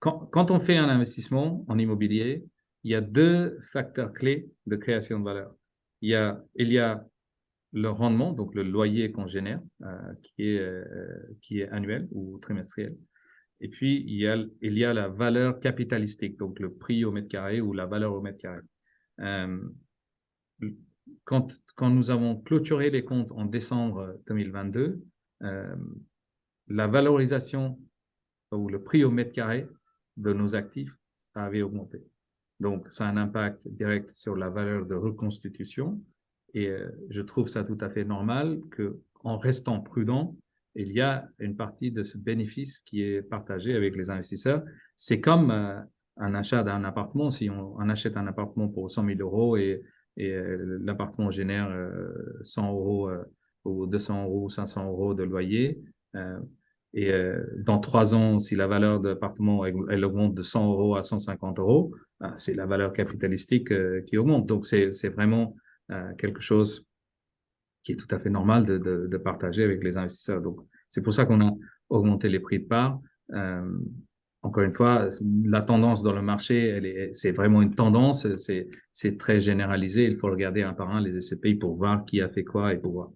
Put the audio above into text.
quand on fait un investissement en immobilier, il y a deux facteurs clés de création de valeur. Il y a le rendement, donc le loyer qu'on génère, qui est annuel ou trimestriel. Et puis, il y a la valeur capitalistique, donc le prix au mètre carré ou la valeur au mètre carré. Euh, quand nous avons clôturé les comptes en décembre 2022, la valorisation ou le prix au mètre carré de nos actifs avait augmenté. Donc, ça a un impact direct sur la valeur de reconstitution et je trouve ça tout à fait normal qu'en restant prudent, il y a une partie de ce bénéfice qui est partagé avec les investisseurs. C'est comme un achat d'un appartement. Si on achète un appartement pour 100 000 euros et l'appartement génère 100 euros ou 200 euros ou 500 euros de loyer, euh, et dans 3 ans, si la valeur de l'appartement elle augmente de 100 euros à 150 euros, c'est la valeur capitalistique qui augmente. Donc, c'est vraiment quelque chose qui est tout à fait normal de partager avec les investisseurs. Donc, c'est pour ça qu'on a augmenté les prix de part. Euh, Encore une fois, la tendance dans le marché, c'est vraiment une tendance, c'est très généralisé. Il faut regarder un par un les SCPI pour voir qui a fait quoi et pour voir.